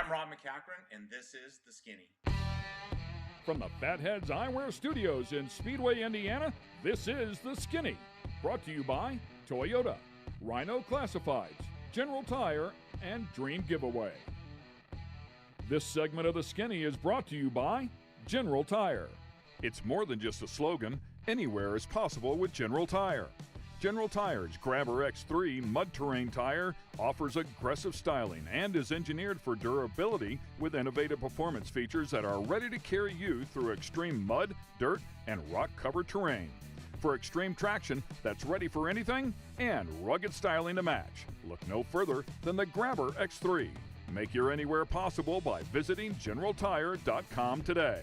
I'm Rob MacCachren, and this is The Skinny. From the Fatheads Eyewear Studios in Speedway, Indiana, this is The Skinny. Brought to you by Toyota, Rhino Classifieds, General Tire, and Dream Giveaway. This segment of The Skinny is brought to you by General Tire. It's more than just a slogan. Anywhere is possible with General Tire. General Tire's Grabber X3 mud terrain tire offers aggressive styling and is engineered for durability with innovative performance features that are ready to carry you through extreme mud, dirt, and rock-covered terrain. For extreme traction that's ready for anything and rugged styling to match, look no further than the Grabber X3. Make your anywhere possible by visiting GeneralTire.com today.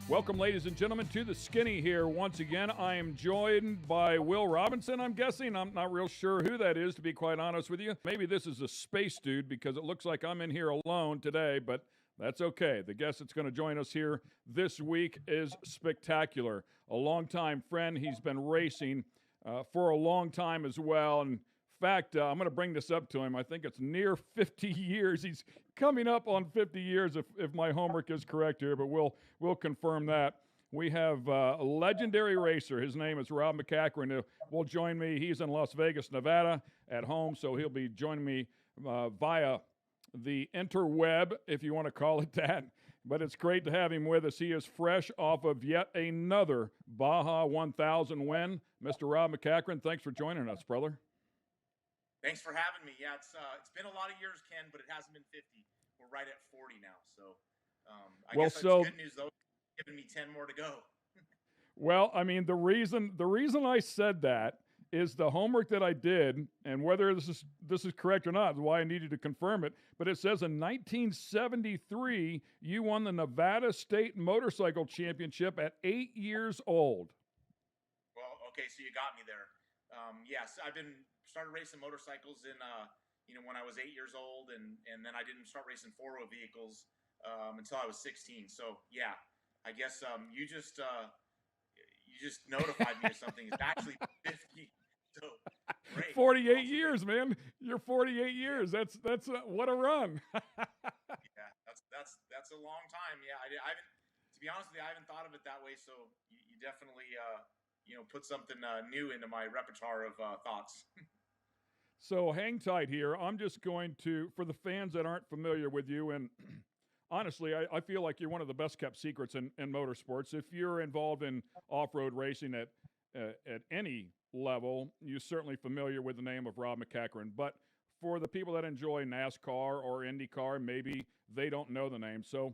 Welcome, ladies and gentlemen, to The Skinny here. Once again, I am joined by Will Robinson, I'm guessing. I'm not real sure who that is, to be quite honest with you. Maybe this is a space dude because it looks like I'm in here alone today, but that's okay. The guest that's going to join us here this week is spectacular. A longtime friend. He's been racing for a long time as well. And in fact, I'm going to bring this up to him. I think it's near 50 years. He's coming up on 50 years if my homework is correct here, but we'll confirm that. We have a legendary racer. His name is Rob MacCachren, who will join me. He's in Las Vegas, Nevada at home, so he'll be joining me via the interweb, if you want to call it that. But it's great to have him with us. He is fresh off of yet another Baja 1000 win. Mr. Rob MacCachren, thanks for joining us, brother. Thanks for having me. Yeah, it's been a lot of years, Ken, but it hasn't been 50. We're right at 40 now. So I guess that's good news, though. It's giving me 10 more to go. Well, I mean, the reason I said that is the homework that I did, and whether this is correct or not is why I needed to confirm it. But it says in 1973, you won the Nevada State Motorcycle Championship at 8 years old. Well, okay, so you got me there. Yes, I've started racing motorcycles in when I was 8 years old, and then I didn't start racing four-wheel vehicles until I was 16. So yeah, I guess you just notified me of something. It's actually 50. So great. 48 years, man. You're 48 years. That's what a run. Yeah, that's a long time. Yeah, I haven't, to be honest with you, I haven't thought of it that way. So you definitely put something new into my repertoire of thoughts. So hang tight here. I'm just going to, for the fans that aren't familiar with you, and honestly, I feel like you're one of the best kept secrets in motorsports. If you're involved in off-road racing at any level, you're certainly familiar with the name of Rob MacCachren. But for the people that enjoy NASCAR or IndyCar, maybe they don't know the name. So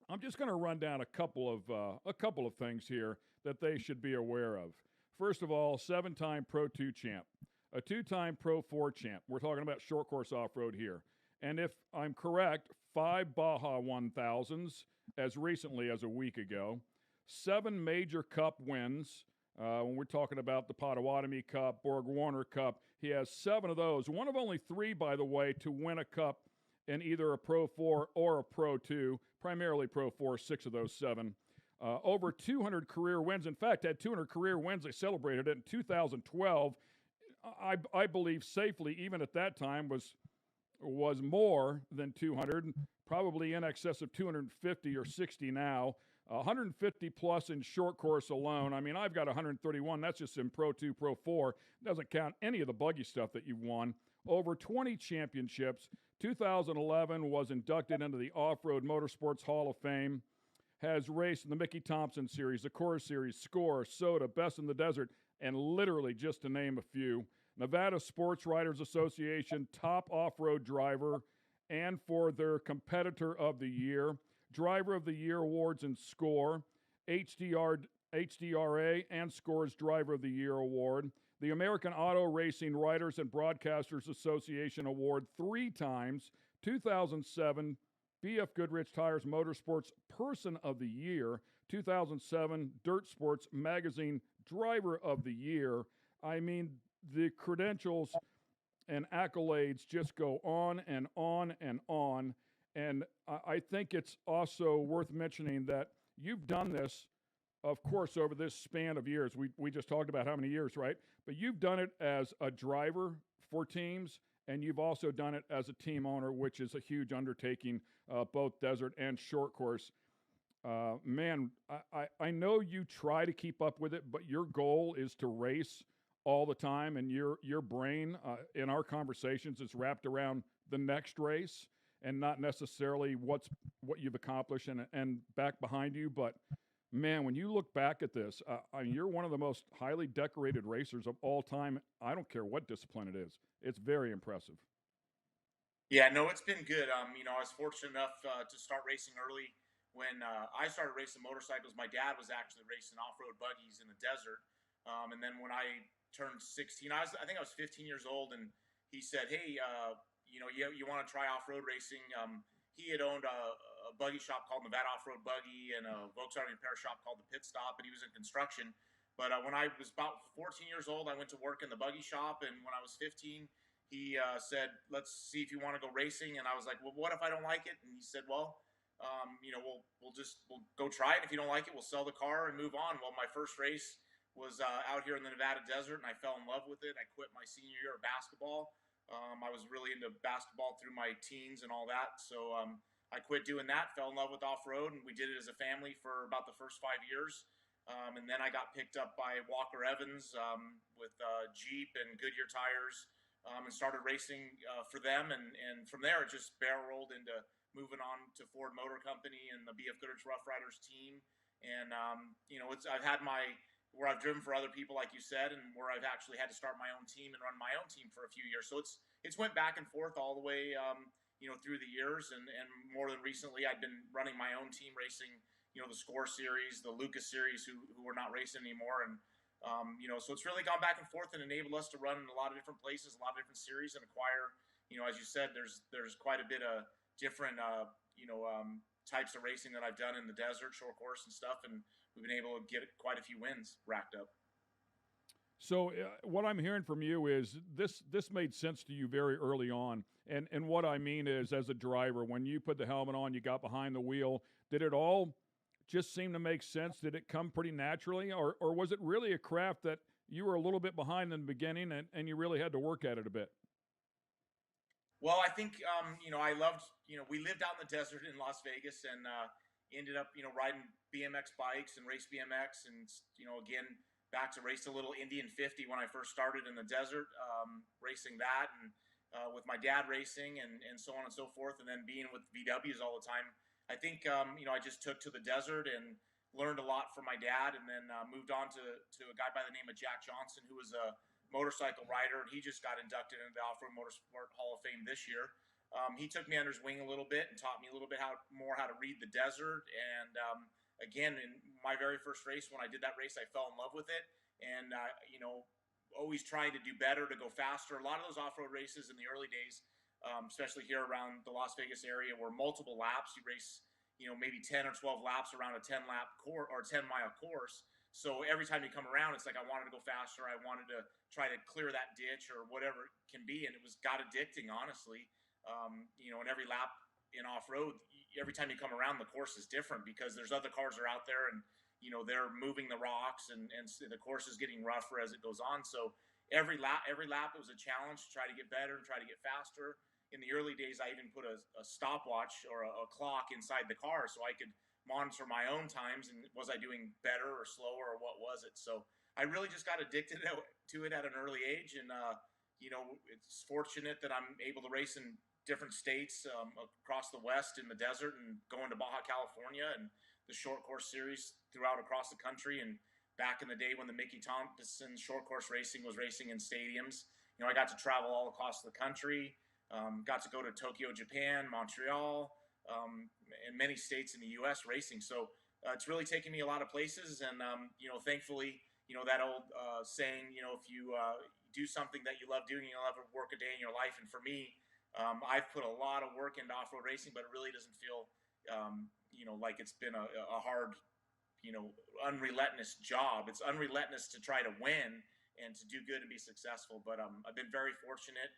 I'm just going to run down a couple of things here that they should be aware of. First of all, 7-time Pro 2 champ, a 2-time Pro 4 champ. We're talking about short course off-road here. And if I'm correct, 5 Baja 1000s as recently as a week ago, 7 major cup wins. When we're talking about the Potawatomi Cup, Borg-Warner Cup, he has 7 of those. One of only 3, by the way, to win a cup in either a Pro 4 or a Pro 2, primarily Pro 4, 6 of those 7. Over 200 career wins. In fact, had 200 career wins. They celebrated it in 2012. I believe safely, even at that time, was more than 200, probably in excess of 250 or 60 now. 150 plus in short course alone. I mean, I've got 131. That's just in Pro 2, Pro 4. Doesn't count any of the buggy stuff that you've won. Over 20 championships. 2011 was inducted into the Off-Road Motorsports Hall of Fame. Has raced in the Mickey Thompson Series, the Coors Series, Score, Soda, Best in the Desert, and literally just to name a few. Nevada Sports Writers Association top off-road driver, and for their Competitor of the Year, Driver of the Year awards in Score, HDRA and Score's Driver of the Year award, the American Auto Racing Writers and Broadcasters Association award 3 times, 2007 BF Goodrich Tires Motorsports Person of the Year, 2007 Dirt Sports Magazine Driver of the Year. I mean, the credentials and accolades just go on and on and on. And I think it's also worth mentioning that you've done this, of course, over this span of years. We just talked about how many years, right? But you've done it as a driver for teams, and you've also done it as a team owner, which is a huge undertaking, both desert and short course. Man, I know you try to keep up with it, but your goal is to race all the time, and your brain in our conversations is wrapped around the next race and not necessarily what you've accomplished and back behind you. But man, when you look back at this, I mean, you're one of the most highly decorated racers of all time. I don't care what discipline it is; it's very impressive. Yeah, no, it's been good. I was fortunate enough to start racing early. When I started racing motorcycles, my dad was actually racing off-road buggies in the desert. And then when I turned 16, I think I was 15 years old, and he said, "Hey, you want to try off-road racing?" He had owned a buggy shop called Nevada Off-Road Buggy and a Volkswagen repair shop called the Pit Stop, and he was in construction. But when I was about 14 years old, I went to work in the buggy shop, and when I was 15, he said, "Let's see if you want to go racing." And I was like, "Well, what if I don't like it?" And he said, "Well, we'll go try it. If you don't like it, we'll sell the car and move on." Well, my first race was out here in the Nevada desert, and I fell in love with it. I quit my senior year of basketball. I was really into basketball through my teens and all that, so I quit doing that. Fell in love with off road, and we did it as a family for about the first 5 years. And then I got picked up by Walker Evans with Jeep and Goodyear tires, and started racing for them. And from there, it just barrel rolled into moving on to Ford Motor Company and the BF Goodrich Rough Riders team. And I've had where I've driven for other people, like you said, and where I've actually had to start my own team and run my own team for a few years. So it's went back and forth all the way, through the years. And more than recently, I've been running my own team racing, the Score Series, the Lucas Series, who are not racing anymore. And so it's really gone back and forth and enabled us to run in a lot of different places, a lot of different series, and acquire, as you said, there's quite a bit of different, types of racing that I've done in the desert, short course and stuff, and we've been able to get quite a few wins racked up. So what I'm hearing from you is this made sense to you very early on, and what I mean is, as a driver, when you put the helmet on, you got behind the wheel, did it all just seem to make sense? Did it come pretty naturally, or was it really a craft that you were a little bit behind in the beginning and you really had to work at it a bit? Well, I think I loved, we lived out in the desert in Las Vegas, and ended up riding BMX bikes and race BMX, and again back to race a little Indian 50 when I first started in the desert, racing that, and with my dad racing, and so on and so forth, and then being with VWs all the time. I think I just took to the desert and learned a lot from my dad, and then moved on to a guy by the name of Jack Johnson, who was a motorcycle rider, and he just got inducted into the Off-Road Motorsport Hall of Fame this year. He took me under his wing a little bit and taught me a little bit how to read the desert. And again, in my very first race, when I did that race, I fell in love with it, and always trying to do better, to go faster. A lot of those off-road races in the early days, especially here around the Las Vegas area, were multiple laps. You race, maybe 10 or 12 laps around a 10-lap course or 10-mile course. So every time you come around, it's like I wanted to go faster. I wanted to try to clear that ditch or whatever it can be, and it got addicting, honestly. And every lap in off-road, every time you come around, the course is different because there's other cars are out there, and they're moving the rocks, and the course is getting rougher as it goes on. So every lap it was a challenge to try to get better and try to get faster. In the early days, I even put a stopwatch or a clock inside the car so I could monitor my own times, and was I doing better or slower, or what was it? So I really just got addicted to it at an early age, and it's fortunate that I'm able to race in different states, across the West in the desert, and going to Baja California and the short course series throughout across the country. And back in the day when the Mickey Thompson short course racing was racing in stadiums, I got to travel all across the country. Got to go to Tokyo, Japan, Montreal, in many states in the U.S. racing. So it's really taken me a lot of places, and thankfully, that old saying, if you do something that you love doing, you'll never work a day in your life. And for me, I've put a lot of work into off-road racing, but it really doesn't feel, like it's been a hard, unrelentless job. It's unrelentless to try to win and to do good and be successful. But I've been very fortunate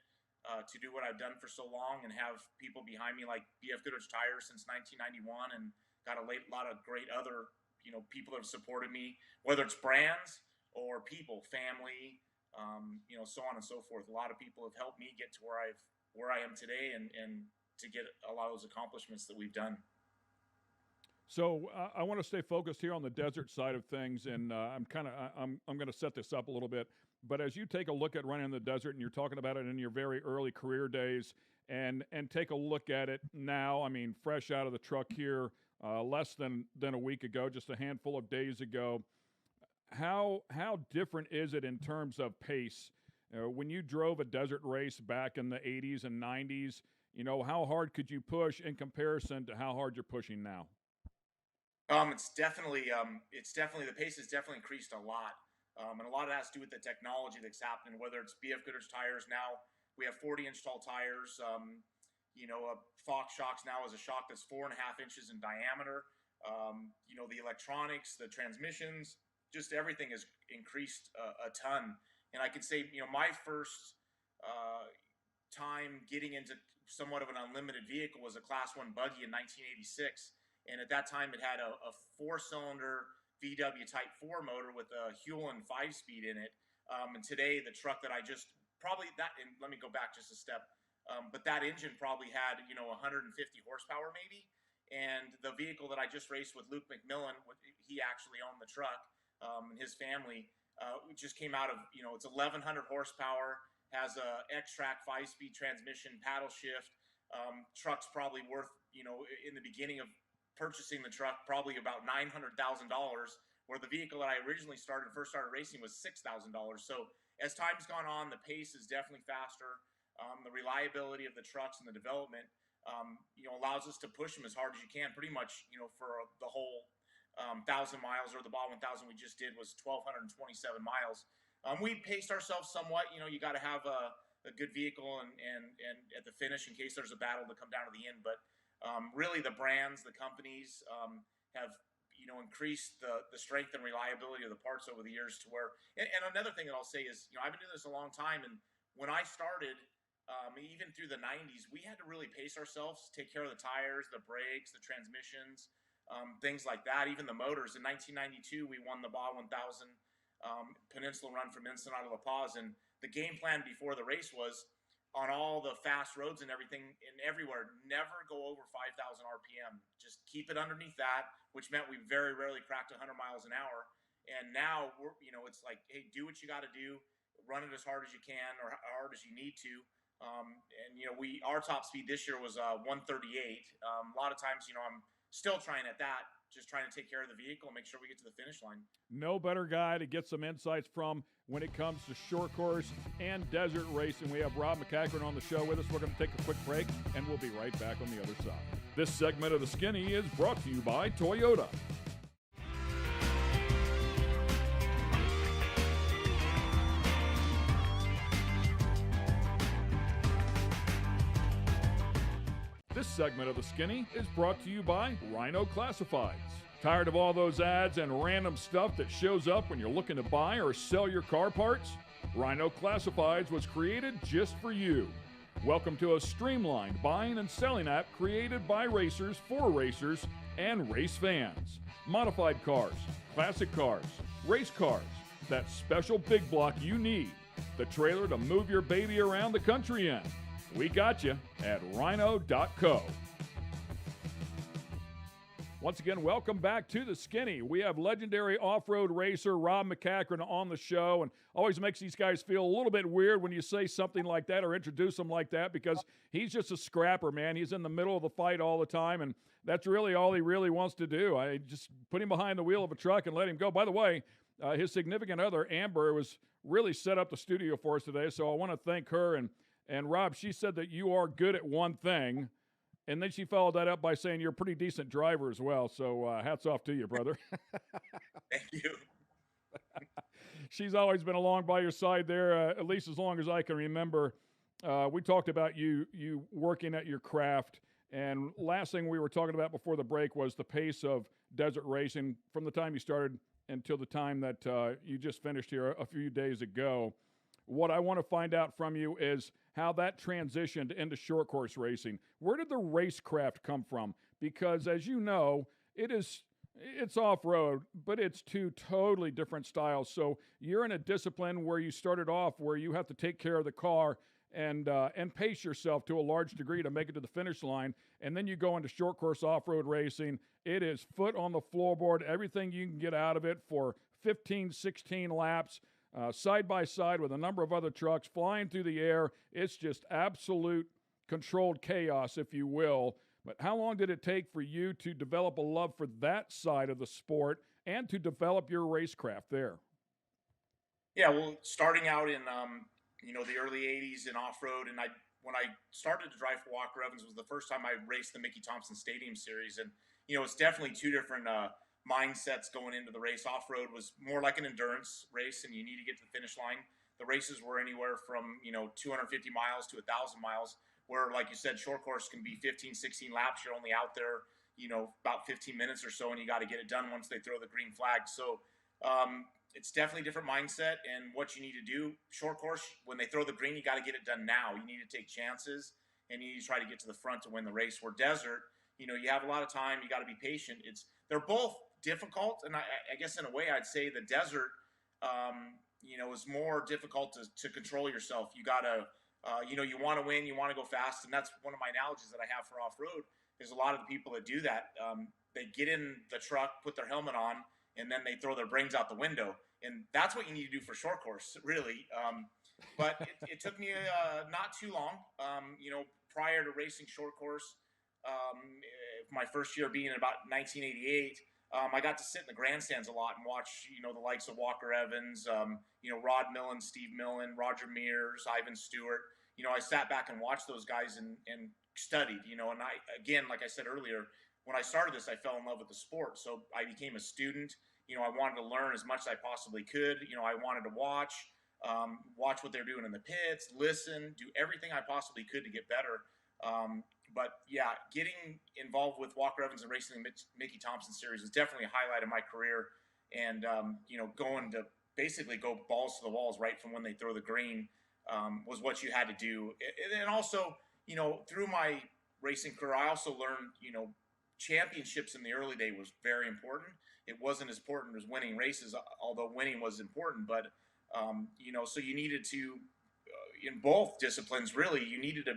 to do what I've done for so long, and have people behind me like BF Goodrich Tires since 1991, and got a lot of great other people that have supported me, whether it's brands or people, family, so on and so forth. A lot of people have helped me get to where I am today, and to get a lot of those accomplishments that we've done. So I want to stay focused here on the desert side of things, and I'm going to set this up a little bit. But as you take a look at running in the desert, and you're talking about it in your very early career days, and take a look at it now, I mean, fresh out of the truck here, less than a week ago, just a handful of days ago. How different is it in terms of pace? When you drove a desert race back in the 80s and 90s, how hard could you push in comparison to how hard you're pushing now? It's definitely the pace has definitely increased a lot, and a lot of that has to do with the technology that's happening. Whether it's BF Goodrich tires now, we have 40-inch tall tires. Fox shocks now is a shock that's 4.5 inches in diameter. The electronics, the transmissions, just everything has increased a ton. And I could say, my first time getting into somewhat of an unlimited vehicle was a Class 1 buggy in 1986. And at that time, it had a 4-cylinder VW Type 4 motor with a Hewlin 5-speed in it. And today, the truck that I just and let me go back just a step. But that engine probably had 150 horsepower maybe. And the vehicle that I just raced with Luke McMillan, he actually owned the truck, and his family just came out of it's 1,100 horsepower, has a X-Track 5-speed transmission, paddle shift. Truck's probably worth in the beginning of purchasing the truck probably about $900,000, where the vehicle that I originally first started racing was $6,000. So as time's gone on, the pace is definitely faster. The reliability of the trucks and the development, allows us to push them as hard as you can. Pretty much, for the whole 1,000 miles, or the Ball 1,000 we just did was 1,227 miles. We paced ourselves somewhat. You got to have a good vehicle and at the finish in case there's a battle to come down to the end. But really, the brands, the companies have increased the strength and reliability of the parts over the years to where. And another thing that I'll say is, I've been doing this a long time, and when I started, even through the 90s, we had to really pace ourselves, take care of the tires, the brakes, the transmissions, things like that. Even the motors. In 1992, we won the Baja 1000 Peninsula Run from Ensenada to La Paz, and the game plan before the race was, on all the fast roads and everything and everywhere, never go over 5,000 RPM. Just keep it underneath that, which meant we very rarely cracked 100 miles an hour. And now it's like, hey, do what you got to do, run it as hard as you can or hard as you need to. Our top speed this year was 138. A lot of times, I'm still trying at that, just trying to take care of the vehicle and make sure we get to the finish line. No better guy to get some insights from when it comes to short course and desert racing. We have Rob MacCachren on the show with us. We're going to take a quick break, and we'll be right back on the other side. This segment of The Skinny is brought to you by Toyota. This segment of The Skinny is brought to you by Rhino Classifieds. Tired of all those ads and random stuff that shows up when you're looking to buy or sell your car parts? Rhino Classifieds was created just for you. Welcome to a streamlined buying and selling app created by racers for racers and race fans. Modified cars, classic cars, race cars, that special big block you need, the trailer to move your baby around the country in. We got you at rhino.co. Once again, welcome back to The Skinny. We have legendary off-road racer Rob MacCachren on the show, and always makes these guys feel a little bit weird when you say something like that or introduce them like that, because he's just a scrapper, man. He's in the middle of the fight all the time, and that's really all he really wants to do. I just put him behind the wheel of a truck and let him go. By the way, his significant other, Amber, was really set up the studio for us today, so I want to thank her. And Rob, she said that you are good at one thing, and then she followed that up by saying you're a pretty decent driver as well. So hats off to you, brother. Thank you. She's always been along by your side there, at least as long as I can remember. We talked about you working at your craft, and last thing we were talking about before the break was the pace of desert racing from the time you started until the time that you just finished here a few days ago. What I want to find out from you is how that transitioned into short course racing. Where did the racecraft come from? Because as you know, it is, It's off road, but it's two totally different styles. So you're in a discipline where you started off where you have to take care of the car and pace yourself to a large degree to make it to the finish line. And then you go into short course off road racing. It is foot on the floorboard, everything you can get out of it for 15, 16 laps, side by side with a number of other trucks flying through the air. It's just absolute controlled chaos, if you will. But how long did it take for you to develop a love for that side of the sport and to develop your racecraft there? Yeah, well, starting out in the early '80s in off road, and I when I started to drive for Walker Evans was the first time I raced the Mickey Thompson Stadium Series, and it's definitely two different mindsets going into the race. Off road was more like an endurance race, and you need to get to the finish line. The races were anywhere from 250 miles to 1,000 miles, where, like you said, short course can be 15, 16 laps. You're only out there, about 15 minutes or so, and you got to get it done once they throw the green flag. So it's definitely a different mindset and what you need to do. Short course, when they throw the green, you got to get it done now. You need to take chances, and you need to try to get to the front to win the race. Where desert, you have a lot of time. You got to be patient. They're both difficult, and I guess in a way I'd say the desert, is more difficult to control yourself. You got to you want to win, you want to go fast, and that's one of my analogies that I have for off-road. Is a lot of the people that do that, they get in the truck, put their helmet on, and then they throw their brains out the window, and that's what you need to do for short course, really. But it took me not too long, prior to racing short course, my first year being in about 1988. I got to sit in the grandstands a lot and watch, the likes of Walker Evans, Rod Millen, Steve Millen, Roger Mears, Ivan Stewart. I sat back and watched those guys and studied, and again, like I said earlier, when I started this, I fell in love with the sport. So I became a student. I wanted to learn as much as I possibly could. I wanted to watch what they're doing in the pits, listen, do everything I possibly could to get better. But yeah, getting involved with Walker Evans and racing the Mickey Thompson Series was definitely a highlight of my career. And, going to basically go balls to the walls right from when they throw the green was what you had to do. And also, through my racing career, I also learned, championships in the early day was very important. It wasn't as important as winning races, although winning was important. But, so you needed to, in both disciplines, really, you needed to,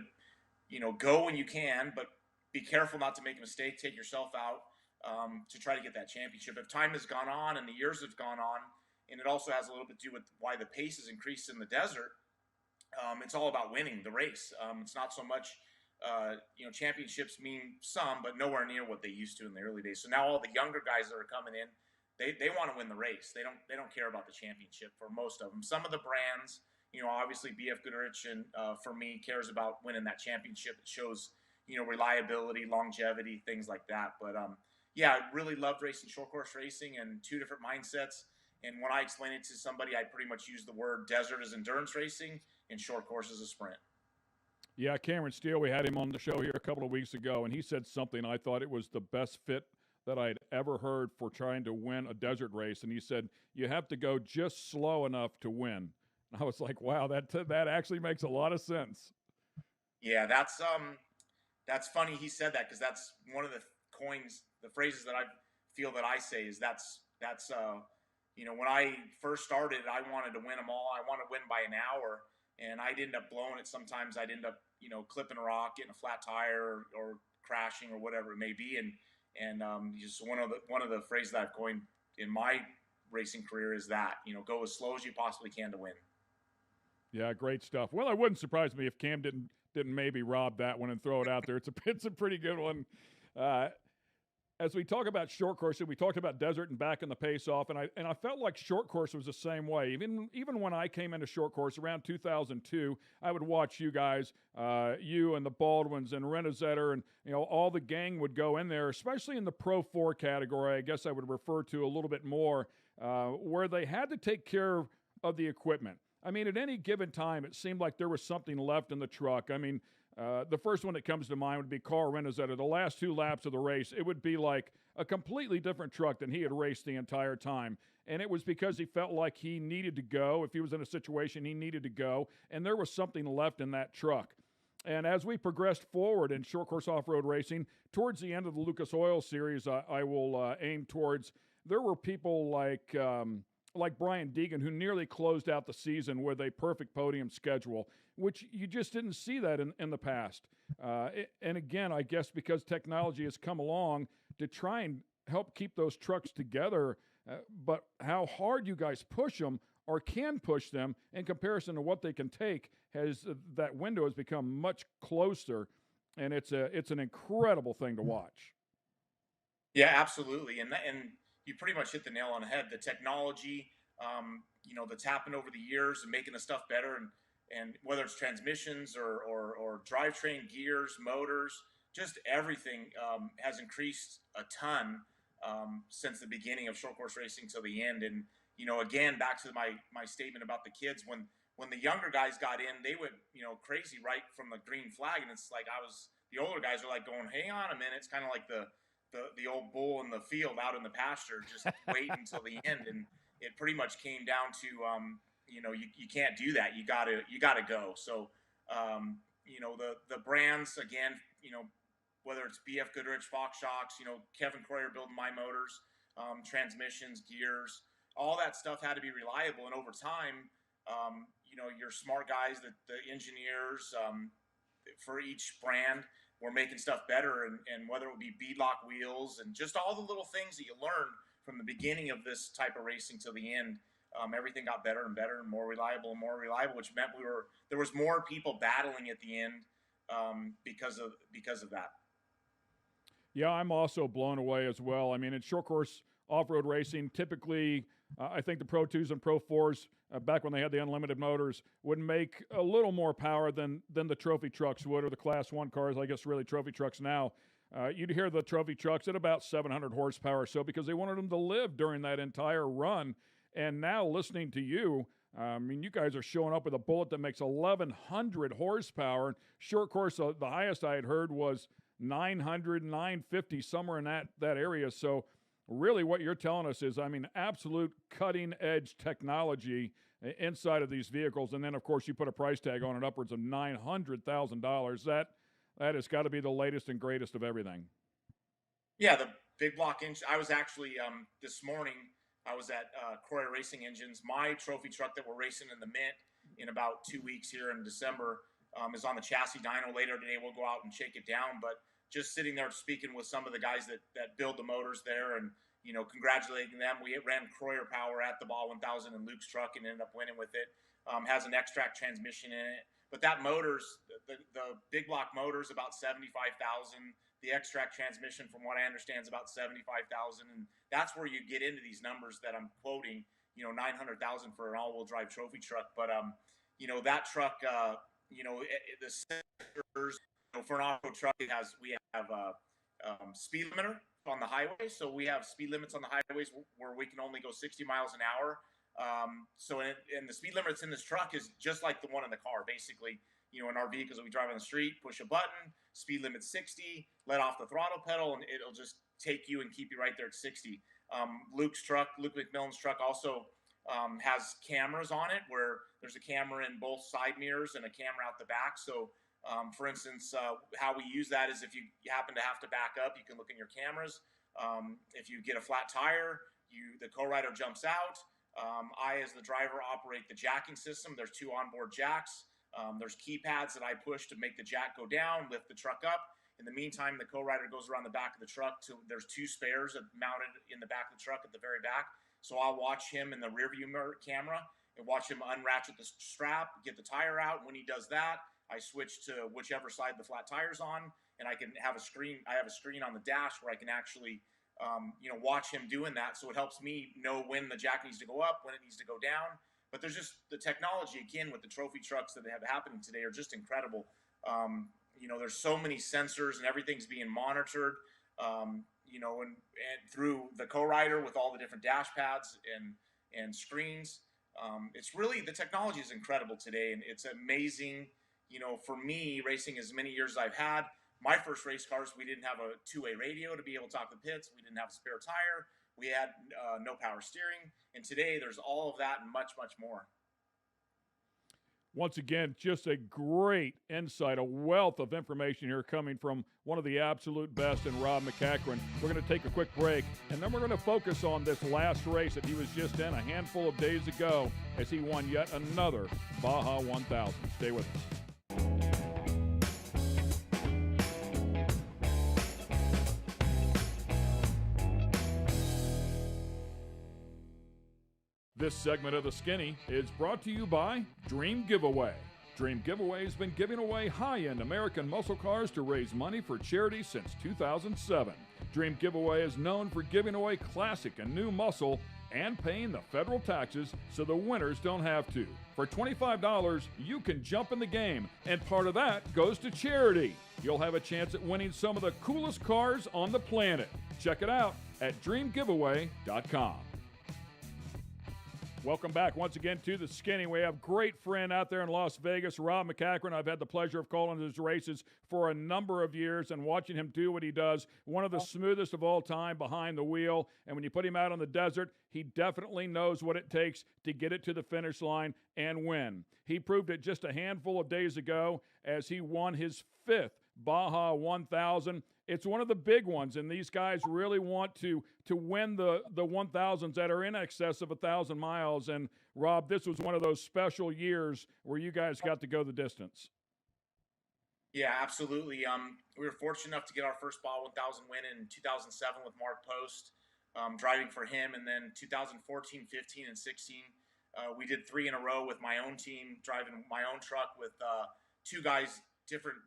go when you can, but be careful not to make a mistake, take yourself out to try to get that championship. If time has gone on and the years have gone on, and it also has a little bit to do with why the pace has increased in the desert, it's all about winning the race. It's not so much, championships mean some, but nowhere near what they used to in the early days. So now all the younger guys that are coming in, they want to win the race. They don't care about the championship for most of them. Some of the brands, obviously BF Goodrich and for me cares about winning that championship. It shows, reliability, longevity, things like that. But yeah, I really loved racing short course racing and two different mindsets. And when I explain it to somebody, I pretty much use the word desert as endurance racing and short course as a sprint. Yeah, Cameron Steele, we had him on the show here a couple of weeks ago, and he said something I thought it was the best fit that I'd ever heard for trying to win a desert race. And he said, you have to go just slow enough to win. And I was like, wow, that actually makes a lot of sense. Yeah, that's funny he said that, because that's one of the phrases that I feel that I say is that's when I first started, I wanted to win them all. I wanted to win by an hour, and I'd end up blowing it. Sometimes I'd end up, clipping a rock, getting a flat tire, or crashing, or whatever it may be. And just one of the phrases that I've coined in my racing career is that, go as slow as you possibly can to win. Yeah, great stuff. Well, it wouldn't surprise me if Cam didn't maybe rob that one and throw it out there. It's a pretty good one. As we talk about short course, we talked about desert and back in the pace off, and I felt like short course was the same way. Even when I came into short course around 2002, I would watch you guys, you and the Baldwins and Renazetter, and all the gang would go in there, especially in the Pro 4 category. I guess I would refer to a little bit more, where they had to take care of the equipment. I mean, at any given time, it seemed like there was something left in the truck. I mean, the first one that comes to mind would be Carl Renazetter. The last two laps of the race, it would be like a completely different truck than he had raced the entire time. And it was because he felt like he needed to go. If he was in a situation, he needed to go. And there was something left in that truck. And as we progressed forward in short course off road racing, towards the end of the Lucas Oil series, I will aim towards. There were people like Brian Deegan, who nearly closed out the season with a perfect podium schedule, which you just didn't see that in the past. And again, I guess because technology has come along to try and help keep those trucks together, but how hard you guys push them or can push them in comparison to what they can take has that window has become much closer, and it's an incredible thing to watch. Yeah, absolutely. And you pretty much hit the nail on the head. The technology, that's happened over the years and making the stuff better, and whether it's transmissions or drivetrain, gears, motors, just everything has increased a ton since the beginning of short course racing till the end. And again, back to my statement about the kids, when the younger guys got in, they went crazy right from the green flag, and it's like the older guys are like going, hang on a minute. It's kind of like the old bull in the field out in the pasture, just wait until the end. And it pretty much came down to you can't do that. You gotta go. So the brands again, whether it's BF Goodrich, Fox Shocks, Kevin Croyer building my motors, transmissions, gears, all that stuff had to be reliable. And over time, your smart guys, the engineers for each brand were making stuff better. And whether it would be beadlock wheels and just all the little things that you learn from the beginning of this type of racing till the end, everything got better and better and more reliable, which meant there was more people battling at the end because of that. Yeah, I'm also blown away as well. I mean, in short course off-road racing, typically, I think the Pro 2s and Pro 4s, back when they had the unlimited motors, would make a little more power than the trophy trucks would, or the Class 1 cars, I guess really trophy trucks now. You'd hear the trophy trucks at about 700 horsepower or so because they wanted them to live during that entire run. And now listening to you, I mean, you guys are showing up with a bullet that makes 1,100 horsepower. Short course, the highest I had heard was 900, 950, somewhere in that area. So really what you're telling us is, I mean, absolute cutting edge technology inside of these vehicles. And then, of course, you put a price tag on it upwards of $900,000. That has got to be the latest and greatest of everything. Yeah, the big block engine. I was actually, this morning, I was at Croyer Racing Engines. My trophy truck that we're racing in the Mint in about 2 weeks here in December is on the chassis dyno. Later today, we'll go out and shake it down. But just sitting there speaking with some of the guys that build the motors there and, congratulating them. We ran Croyer Power at the Ball 1000 in Luke's truck and ended up winning with it. Has an X-Track transmission in it. But that motor's, the big block motor's about 75,000. The X-Track transmission, from what I understand, is about 75,000. And that's where you get into these numbers that I'm quoting, 900,000 for an all-wheel drive trophy truck. But, that truck, the sensors, for an off-road truck, we have a speed limiter on the highway. So we have speed limits on the highways where we can only go 60 miles an hour. And the speed limits in this truck is just like the one in the car. Basically, in our vehicles that we drive on the street, push a button, speed limit 60, let off the throttle pedal, and it'll just take you and keep you right there at 60. Luke McMillan's truck also has cameras on it, where there's a camera in both side mirrors and a camera out the back. So for instance, how we use that is if you happen to have to back up, you can look in your cameras. If you get a flat tire, the co-rider jumps out. I, as the driver, operate the jacking system. There's 2 onboard jacks. There's keypads that I push to make the jack go down, lift the truck up. In the meantime, the co-rider goes around the back of the truck. There's 2 spares mounted in the back of the truck at the very back. So I'll watch him in the rearview mirror camera and watch him unratchet the strap, get the tire out. When he does that, I switch to whichever side the flat tire's on, and I can have a screen. I have a screen on the dash where I can actually, watch him doing that. So it helps me know when the jack needs to go up, when it needs to go down. But there's just the technology, again, with the trophy trucks that have happening today are just incredible. There's so many sensors and everything's being monitored, and through the co-rider with all the different dash pads and screens. It's really, the technology is incredible today, and it's amazing. For me, racing as many years as I've had, my first race cars, we didn't have a 2-way radio to be able to talk to the pits. We didn't have a spare tire. We had no power steering. And today there's all of that and much, much more. Once again, just a great insight, a wealth of information here coming from one of the absolute best in Rob MacCachren. We're going to take a quick break, and then we're going to focus on this last race that he was just in a handful of days ago as he won yet another Baja 1000. Stay with us. This segment of The Skinny is brought to you by Dream Giveaway. Dream Giveaway has been giving away high-end American muscle cars to raise money for charity since 2007. Dream Giveaway is known for giving away classic and new muscle and paying the federal taxes so the winners don't have to. For $25, you can jump in the game, and part of that goes to charity. You'll have a chance at winning some of the coolest cars on the planet. Check it out at dreamgiveaway.com. Welcome back once again to The Skinny. We have a great friend out there in Las Vegas, Rob MacCachren. I've had the pleasure of calling his races for a number of years and watching him do what he does. One of the smoothest of all time behind the wheel. And when you put him out on the desert, he definitely knows what it takes to get it to the finish line and win. He proved it just a handful of days ago as he won his 5th Baja 1000. It's one of the big ones, and these guys really want to win the 1000s that are in excess of 1,000 miles. And, Rob, this was one of those special years where you guys got to go the distance. Yeah, absolutely. We were fortunate enough to get our first Baja 1000 win in 2007 with Mark Post, driving for him. And then 2014, 15, and 16, we did 3 in a row with my own team, driving my own truck with 2 guys different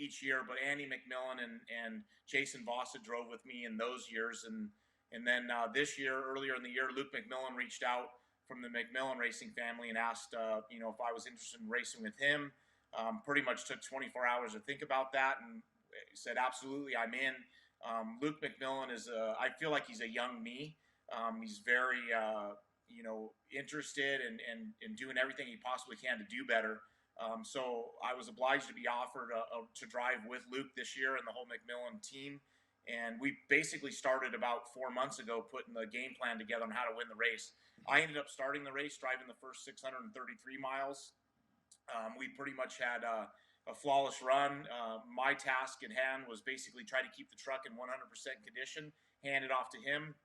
each year, but Andy McMillan and Jason Vossa drove with me in those years. And then this year, earlier in the year, Luke McMillan reached out from the McMillan Racing family and asked, if I was interested in racing with him. Pretty much took 24 hours to think about that and said, absolutely, I'm in. Luke McMillan I feel like he's a young me. He's very, interested in doing everything he possibly can to do better. So I was obliged to be offered to drive with Luke this year and the whole McMillan team. And we basically started about 4 months ago putting the game plan together on how to win the race. I ended up starting the race, driving the first 633 miles. We pretty much had a flawless run. My task at hand was basically try to keep the truck in 100% condition, hand it off to him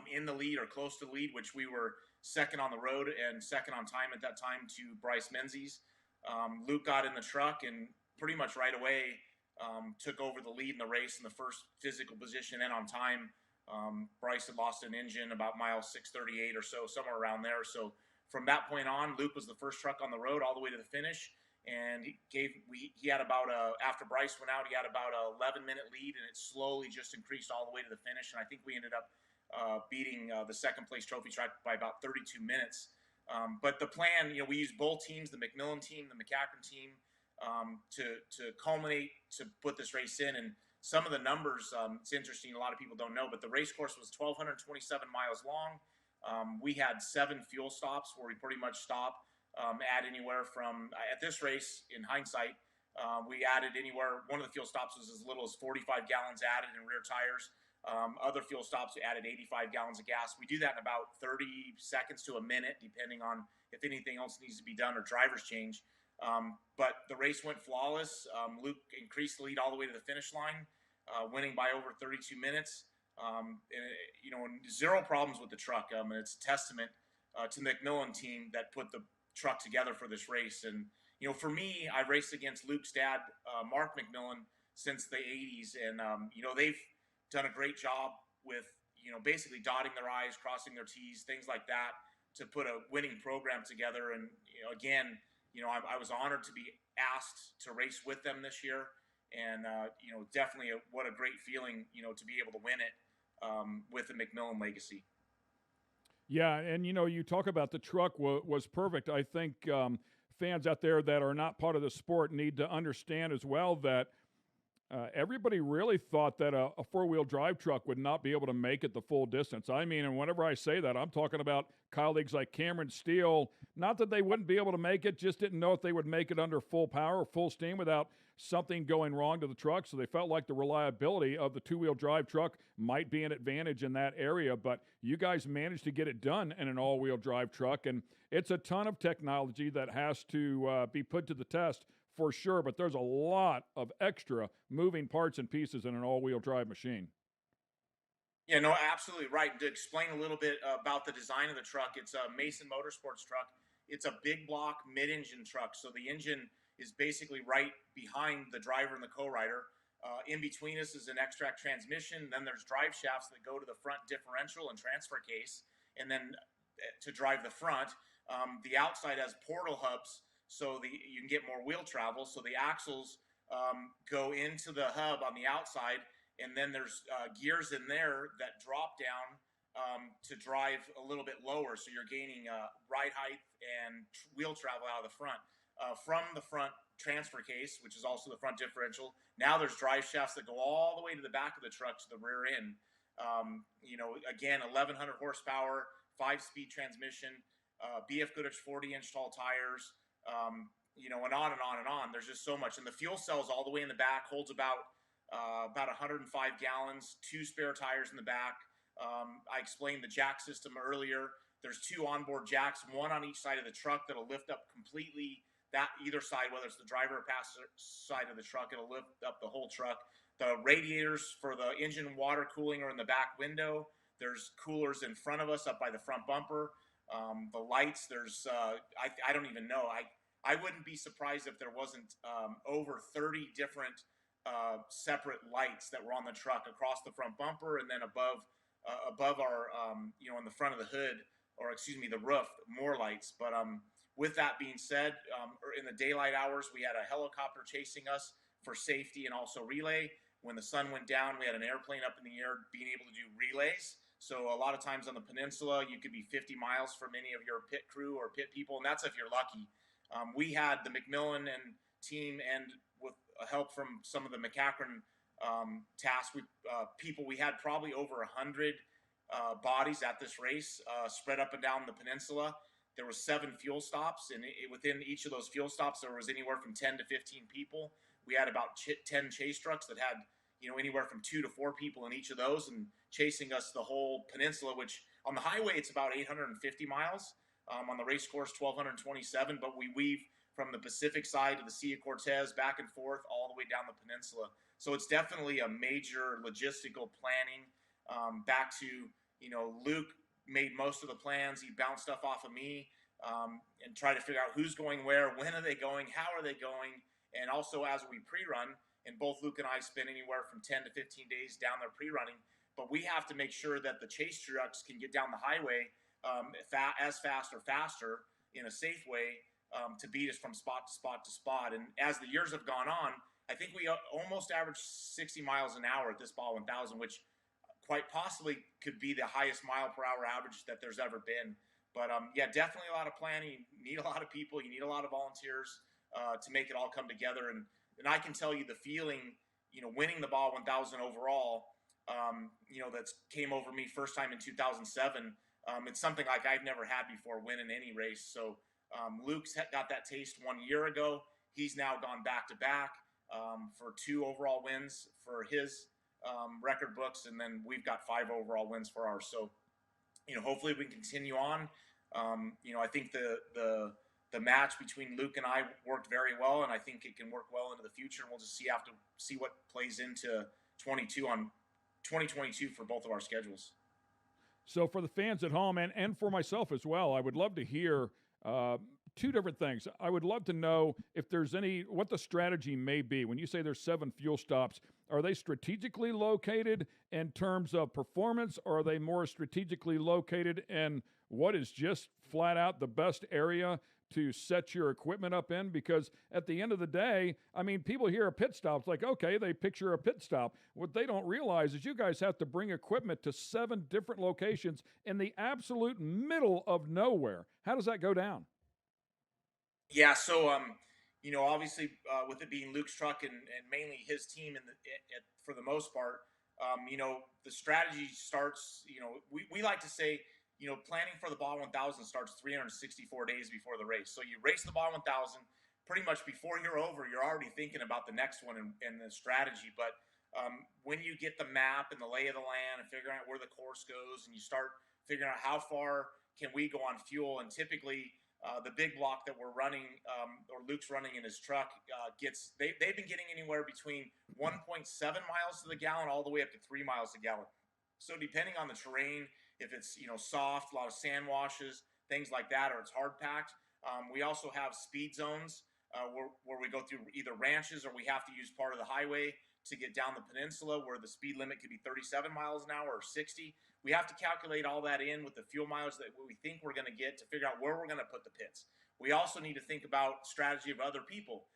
in the lead or close to the lead, which we were second on the road and second on time at that time to Bryce Menzies. Luke got in the truck and pretty much right away took over the lead in the race in the first physical position and on time. Bryce had lost an engine about mile 638 or so, somewhere around there. So from that point on, Luke was the first truck on the road all the way to the finish. And he had about after Bryce went out, he had about a 11-minute lead, and it slowly just increased all the way to the finish. And I think we ended up beating the second place trophy track by about 32 minutes. But the plan, we used both teams, the McMillan team, the MacCachren team, to culminate, to put this race in. And some of the numbers, it's interesting, a lot of people don't know, but the race course was 1,227 miles long. We had 7 fuel stops where we pretty much stop at anywhere from, at this race, in hindsight, we added anywhere, one of the fuel stops was as little as 45 gallons added in rear tires. Other fuel stops added 85 gallons of gas. We do that in about 30 seconds to a minute, depending on if anything else needs to be done or drivers change. But the race went flawless. Luke increased the lead all the way to the finish line, winning by over 32 minutes. And zero problems with the truck. And it's a testament to the McMillan team that put the truck together for this race. And, for me, I raced against Luke's dad, Mark McMillan, since the 80s. And, they've done a great job with, basically dotting their I's, crossing their T's, things like that, to put a winning program together. And, again, I was honored to be asked to race with them this year. And, definitely what a great feeling, to be able to win it with the McMillan legacy. Yeah, and, you talk about the truck was perfect. I think fans out there that are not part of the sport need to understand as well that Everybody really thought that a four-wheel drive truck would not be able to make it the full distance. I mean, and whenever I say that, I'm talking about colleagues like Cameron Steele. Not that they wouldn't be able to make it, just didn't know if they would make it under full power or full steam without something going wrong to the truck. So they felt like the reliability of the two-wheel drive truck might be an advantage in that area. But you guys managed to get it done in an all-wheel drive truck, and it's a ton of technology that has to be put to the test for sure, but there's a lot of extra moving parts and pieces in an all-wheel drive machine. Yeah, no, absolutely right. To explain a little bit about the design of the truck, it's a Mason Motorsports truck. It's a big block mid-engine truck, so the engine is basically right behind the driver and the co-rider. In between us is an extract transmission. Then there's drive shafts that go to the front differential and transfer case, and then to drive the front, the outside has portal hubs so you can get more wheel travel. So the axles go into the hub on the outside, and then there's gears in there that drop down to drive a little bit lower. So you're gaining ride height and wheel travel out of the front. From the front transfer case, which is also the front differential, now there's drive shafts that go all the way to the back of the truck to the rear end. Again, 1,100 horsepower, 5-speed transmission, BF Goodrich 40-inch tall tires, and on and on and on. There's just so much. And the fuel cells all the way in the back holds about 105 gallons, 2 spare tires in the back. I explained the jack system earlier. There's 2 onboard jacks, one on each side of the truck that'll lift up completely that either side, whether it's the driver or passenger side of the truck, it'll lift up the whole truck. The radiators for the engine water cooling are in the back window. There's coolers in front of us up by the front bumper. The lights, there's, I don't even know. I wouldn't be surprised if there wasn't over 30 different separate lights that were on the truck across the front bumper, and then above our, on the front of the hood, or excuse me, the roof, more lights. But with that being said, in the daylight hours, we had a helicopter chasing us for safety and also relay. When the sun went down, we had an airplane up in the air being able to do relays. So a lot of times on the peninsula, you could be 50 miles from any of your pit crew or pit people, and that's if you're lucky. We had the McMillan and team, and with help from some of the MacCachren tasks, we had probably over 100 bodies at this race, spread up and down the peninsula. There were 7 fuel stops, and within each of those fuel stops, there was anywhere from 10 to 15 people. We had about 10 chase trucks that had, anywhere from 2 to 4 people in each of those, and chasing us the whole peninsula, which on the highway, it's about 850 miles. On the race course, 1,227, but we weave from the Pacific side of the Sea of Cortez back and forth all the way down the peninsula. So it's definitely a major logistical planning. Back to, Luke made most of the plans. He bounced stuff off of me and tried to figure out who's going where, when are they going, how are they going, and also as we pre-run, and both Luke and I spend anywhere from 10 to 15 days down there pre-running, but we have to make sure that the chase trucks can get down the highway as fast or faster in a safe way to beat us from spot to spot to spot. And as the years have gone on, I think we almost average 60 miles an hour at this Ball 1000, which quite possibly could be the highest mile per hour average that there's ever been. But definitely a lot of planning. You need a lot of people. You need a lot of volunteers to make it all come together. And I can tell you the feeling, winning the Ball 1000 overall, that came over me first time in 2007. It's something like I've never had before, winning any race. So Luke's got that taste 1 year ago. He's now gone back to back for 2 overall wins for his record books, and then we've got 5 overall wins for ours. So, hopefully we can continue on. I think the match between Luke and I worked very well, and I think it can work well into the future. And we'll just see what plays into 2022 for both of our schedules. So for the fans at home and for myself as well, I would love to hear 2 different things. I would love to know if there's what the strategy may be. When you say there's 7 fuel stops, are they strategically located in terms of performance, or are they more strategically located in what is just flat out the best area to set your equipment up in? Because at the end of the day, I mean, people hear a pit stop, it's like, okay, they picture a pit stop. What they don't realize is you guys have to bring equipment to 7 different locations in the absolute middle of nowhere. How does that go down? Yeah, so obviously with it being Luke's truck and mainly his team for the most part, the strategy starts. We like to say, planning for the Baja 1000 starts 364 days before the race. So you race the Baja 1000, pretty much before you're over, you're already thinking about the next one and the strategy. But when you get the map and the lay of the land and figuring out where the course goes, and you start figuring out how far can we go on fuel, and typically the big block that we're running, or Luke's running in his truck, they've been getting anywhere between 1.7 miles to the gallon all the way up to 3 miles a gallon. So depending on the terrain, if it's soft, a lot of sand washes, things like that, or it's hard packed. We also have speed zones where we go through either ranches or we have to use part of the highway to get down the peninsula, where the speed limit could be 37 miles an hour or 60. We have to calculate all that in with the fuel mileage that we think we're going to get to figure out where we're going to put the pits. We also need to think about strategy of other people.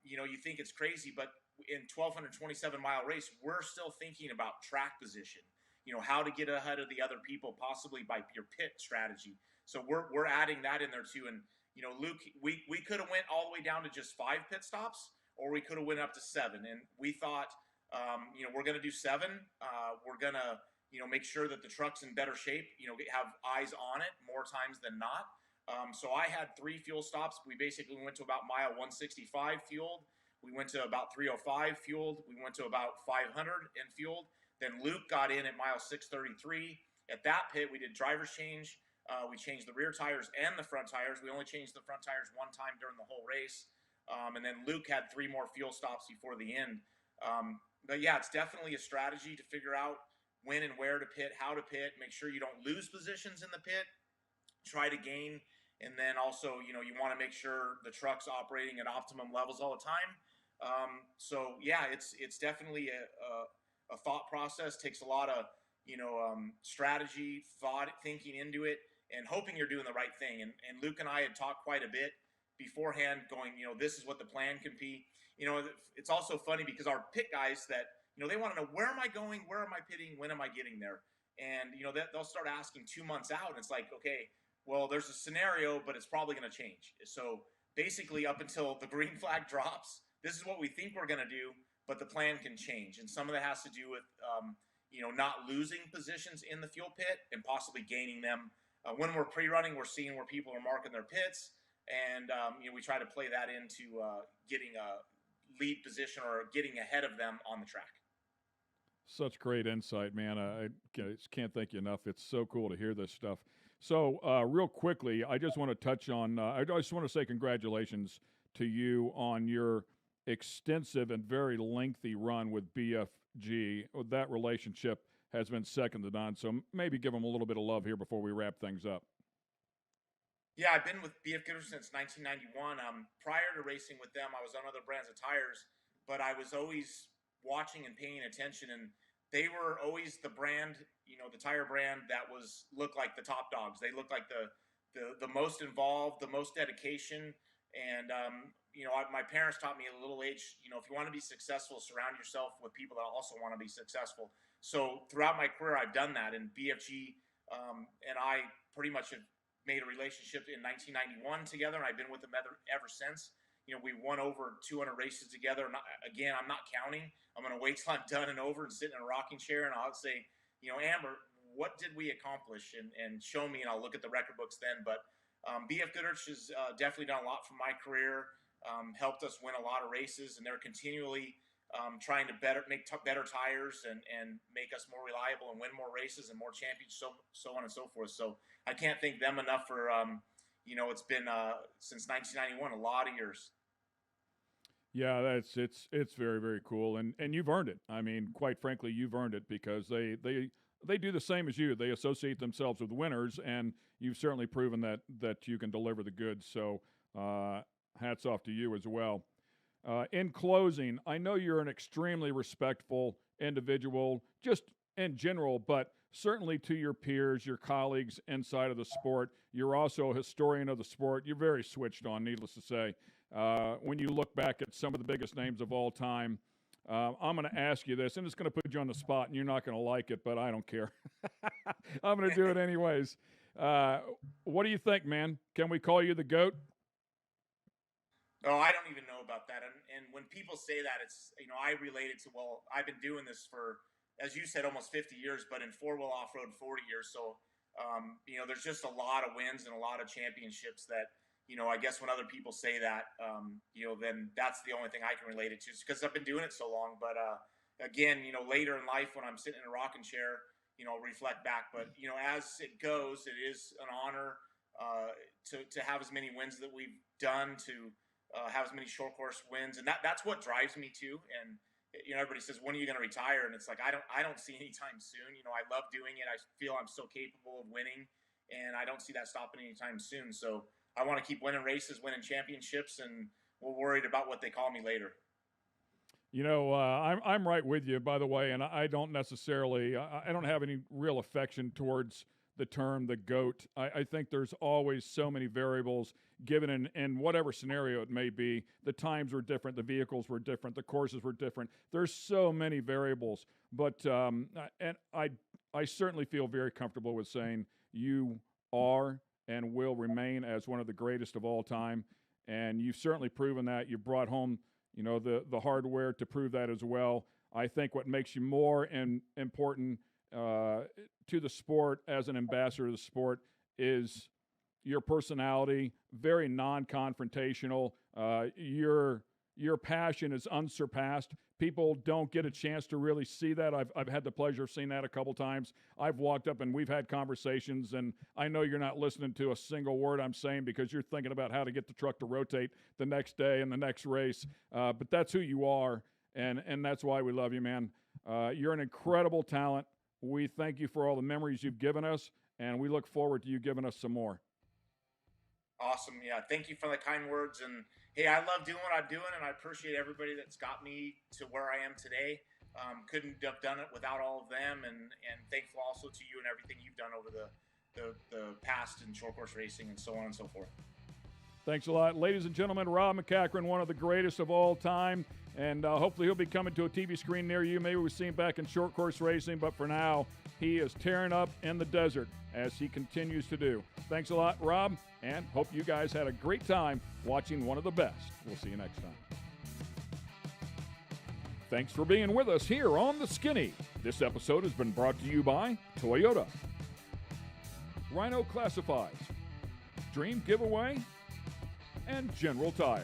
You think it's crazy, but in 1,227-mile race, we're still thinking about track position. How to get ahead of the other people, possibly by your pit strategy. So we're adding that in there too. And Luke, we could have went all the way down to just 5 pit stops, or we could have went up to 7. And we thought, we're going to do 7. We're going to make sure that the truck's in better shape. Have eyes on it more times than not. So I had 3 fuel stops. We basically went to about mile 165 fueled. We went to about 305 fueled. We went to about 500 and fueled. Then Luke got in at mile 633. At that pit, we did driver's change. We changed the rear tires and the front tires. We only changed the front tires one time during the whole race. And then Luke had 3 more fuel stops before the end. But yeah, it's definitely a strategy to figure out when and where to pit, how to pit, make sure you don't lose positions in the pit, try to gain. And then also, you want to make sure the truck's operating at optimum levels all the time. So yeah, it's definitely a thought process. Takes a lot of strategy, thinking into it, and hoping you're doing the right thing. And Luke and I had talked quite a bit beforehand, going, this is what the plan can be. It's also funny because our pit guys that they want to know, where am I going, where am I pitting, when am I getting there, and they'll start asking 2 months out, and it's like, okay, well, there's a scenario, but it's probably going to change. So basically, up until the green flag drops, this is what we think we're going to do, but the plan can change. And some of that has to do with, not losing positions in the fuel pit and possibly gaining them. When we're pre-running, we're seeing where people are marking their pits, and we try to play that into getting a lead position or getting ahead of them on the track. Such great insight, man. I just can't thank you enough. It's so cool to hear this stuff. So, real quickly, I just want to touch on, I just want to say congratulations to you on your extensive and very lengthy run with BFG. That relationship has been second to none. So maybe give them a little bit of love here before we wrap things up. Yeah, I've been with BFG since 1991. Prior to racing with them, I was on other brands of tires, but I was always watching and paying attention, and they were always the brand, the tire brand that looked like the top dogs. They looked like the most involved, the most dedication. And my parents taught me at a little age, if you want to be successful, surround yourself with people that also want to be successful. So throughout my career, I've done that, and BFG and I pretty much have made a relationship in 1991 together, and I've been with them ever since. We won over 200 races together. And again, I'm not counting. I'm going to wait till I'm done and over and sit in a rocking chair, and I'll say, Amber, what did we accomplish? And show me, and I'll look at the record books then. But BF Goodrich has definitely done a lot for my career, helped us win a lot of races, and they're continually trying to make better tires and make us more reliable and win more races and more championships, so on and so forth. So I can't thank them enough for, it's been since 1991, a lot of years. Yeah, it's very, very cool, and you've earned it. I mean, quite frankly, you've earned it because they do the same as you. They associate themselves with winners, and you've certainly proven that you can deliver the goods. So hats off to you as well. In closing, I know you're an extremely respectful individual, just in general, but certainly to your peers, your colleagues inside of the sport. You're also a historian of the sport. You're very switched on, needless to say. When you look back at some of the biggest names of all time, I'm going to ask you this, and it's going to put you on the spot, and you're not going to like it, but I don't care. I'm going to do it anyways. What do you think, man? Can we call you the GOAT? Oh, I don't even know about that. And when people say that, it's, I relate it to, well, I've been doing this for, as you said, almost 50 years, but in four-wheel off-road, 40 years. So, there's just a lot of wins and a lot of championships that, I guess when other people say that, then that's the only thing I can relate it to, because I've been doing it so long. But again, later in life when I'm sitting in a rocking chair, reflect back. But, as it goes, it is an honor to have as many wins that we've done, to have as many short course wins, and that's what drives me too. And everybody says, when are you going to retire? And it's like, I don't see any time soon. I love doing it. I feel I'm so capable of winning, and I don't see that stopping anytime soon. So I want to keep winning races, winning championships, and we're worried about what they call me later. I'm right with you, by the way, and I don't necessarily, I don't have any real affection towards the term the GOAT. I think there's always so many variables given in whatever scenario it may be. The times were different, the vehicles were different, the courses were different. There's so many variables, but and I certainly feel very comfortable with saying you are and will remain as one of the greatest of all time, and you've certainly proven that. You brought home the hardware to prove that as well. I think what makes you more important to the sport as an ambassador of the sport is your personality, very non-confrontational. Your passion is unsurpassed. People don't get a chance to really see that. I've had the pleasure of seeing that a couple times. I've walked up and we've had conversations, and I know you're not listening to a single word I'm saying because you're thinking about how to get the truck to rotate the next day and the next race. But that's who you are, and that's why we love you, man. You're an incredible talent. We thank you for all the memories you've given us, and we look forward to you giving us some more. Awesome. Yeah. Thank you for the kind words. And hey, I love doing what I'm doing, and I appreciate everybody that's got me to where I am today. Couldn't have done it without all of them, and thankful also to you and everything you've done over the past in short course racing and so on and so forth. Thanks a lot. Ladies and gentlemen, Rob MacCachren, one of the greatest of all time, and hopefully he'll be coming to a TV screen near you. Maybe we'll see him back in short course racing, but for now, he is tearing up in the desert as he continues to do. Thanks a lot, Rob, and hope you guys had a great time watching one of the best. We'll see you next time. Thanks for being with us here on The Skinny. This episode has been brought to you by Toyota, Rhino Classifieds, Dream Giveaway, and General Tire.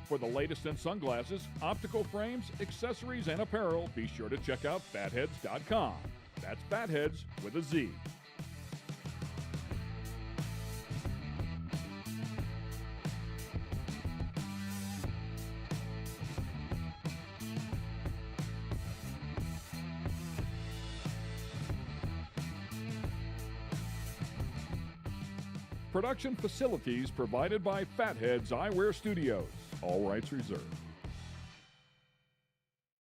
For the latest in sunglasses, optical frames, accessories, and apparel, be sure to check out fatheads.com. That's Fatheads with a Z. Production facilities provided by Fatheads Eyewear Studios. All rights reserved.